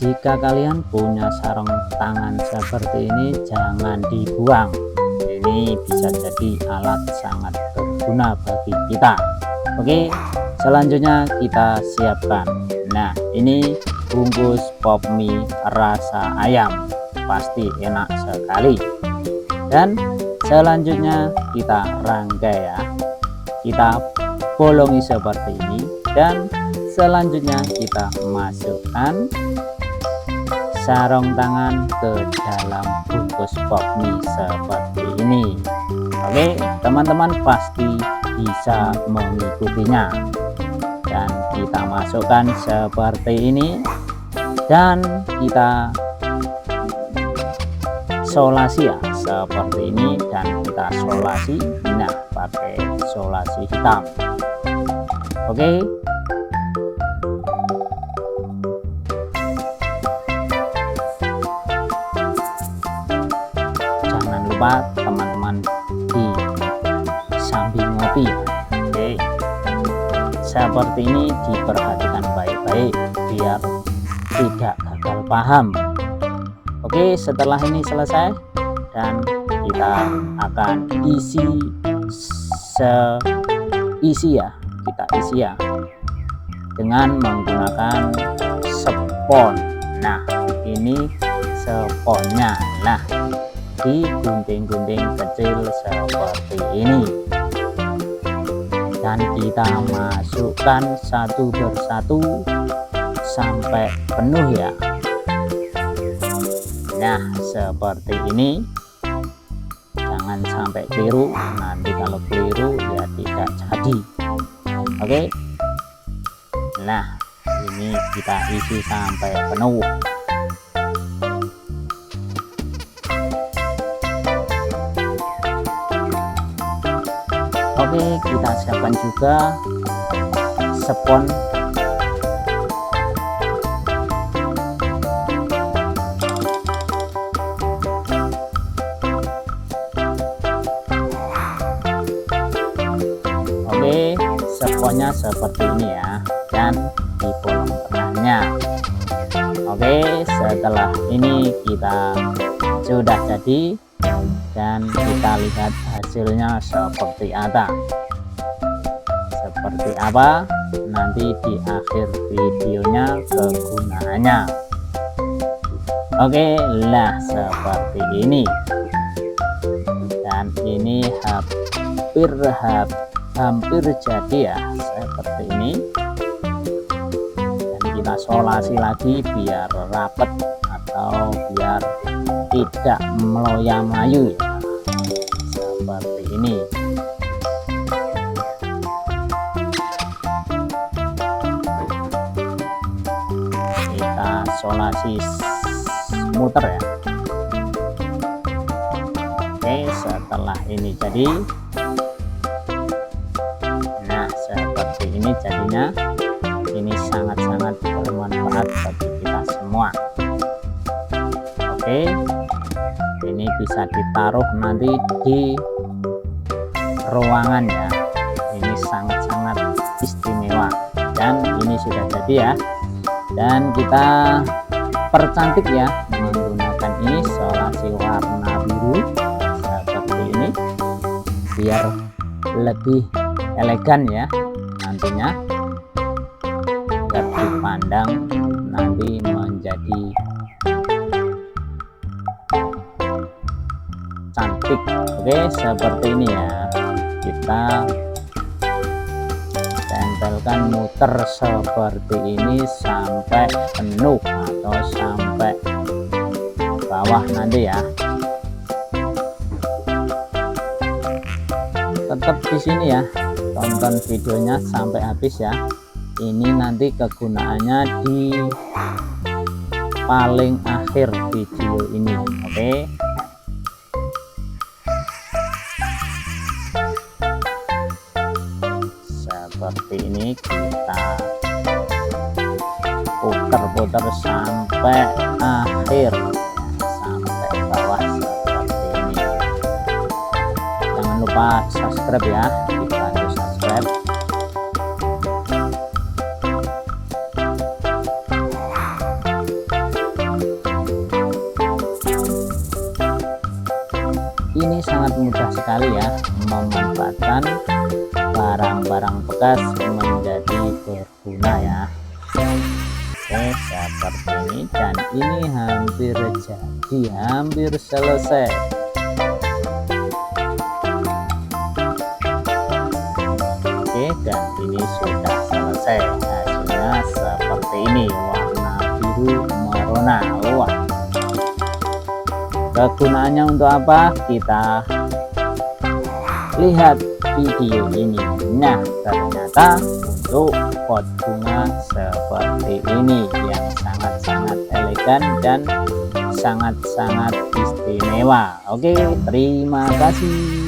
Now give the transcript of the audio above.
jika kalian punya sarung tangan seperti ini jangan dibuang, ini bisa jadi alat sangat berguna bagi kita. Oke, selanjutnya kita siapkan. Nah, ini bungkus pop mie rasa ayam, pasti enak sekali. Dan selanjutnya kita rangkai ya, kita bolongi seperti ini, dan selanjutnya kita masukkan sarung tangan ke dalam bungkus pop mie seperti ini. Oke, teman-teman pasti bisa mengikutinya. Dan kita masukkan seperti ini, dan kita solasi ya seperti ini, dan kita solasi nah pakai solasi hitam. Oke, jangan lupa teman-teman di sambil ngopi ya. Oke, seperti ini diperhatikan baik-baik biar tidak gagal paham. Oke, setelah ini selesai dan kita akan isi ya, kita isi ya dengan menggunakan spons. Nah, ini sponnya. Nah, digunting-gunting kecil seperti ini, dan kita masukkan satu persatu sampai penuh ya. Nah, seperti ini, jangan sampai keliru, nanti kalau keliru ya tidak jadi. Oke, nah ini kita isi sampai penuh. Oke, kita siapkan juga spons. Oke, sponsnya seperti ini ya, dan di bolong tengahnya. Oke, setelah ini kita sudah jadi, dan kita lihat hasilnya seperti apa nanti di akhir videonya kegunaannya. Oke lah, seperti ini, dan ini hampir jadi ya seperti ini. Dan kita solasi lagi biar rapet atau biar tidak meloyang-layu ya, seperti ini. Kita solasi muter ya. Oke, setelah ini jadi, nah seperti ini jadinya. Ini sangat-sangat bermanfaat bagi kita semua. Oke, ini bisa ditaruh nanti di ruangan ya, ini sangat-sangat istimewa. Dan ini sudah jadi ya, dan kita percantik ya menggunakan ini solasi warna biru seperti ini biar lebih elegan ya nantinya, biar dipandang nanti menjadi cantik. Oke, seperti ini ya, kita tempelkan muter seperti ini sampai penuh atau sampai bawah nanti ya. Tetap di sini ya, tonton videonya sampai habis ya. Ini nanti kegunaannya di paling akhir video ini. Oke, seperti ini kita putar-putar sampai akhir, sampai bawah seperti ini. Jangan lupa subscribe ya, dibantu subscribe. mudah sekali ya memanfaatkan barang-barang bekas menjadi berguna ya. Oke, seperti ini, dan ini hampir jadi, hampir selesai. Oke, dan ini sudah selesai, hasilnya seperti ini, warna biru merona. Wah, kegunaannya untuk apa? Kita lihat video ini. Nah, ternyata untuk pot bunga seperti ini yang sangat-sangat elegan dan sangat-sangat istimewa. Oke, terima kasih.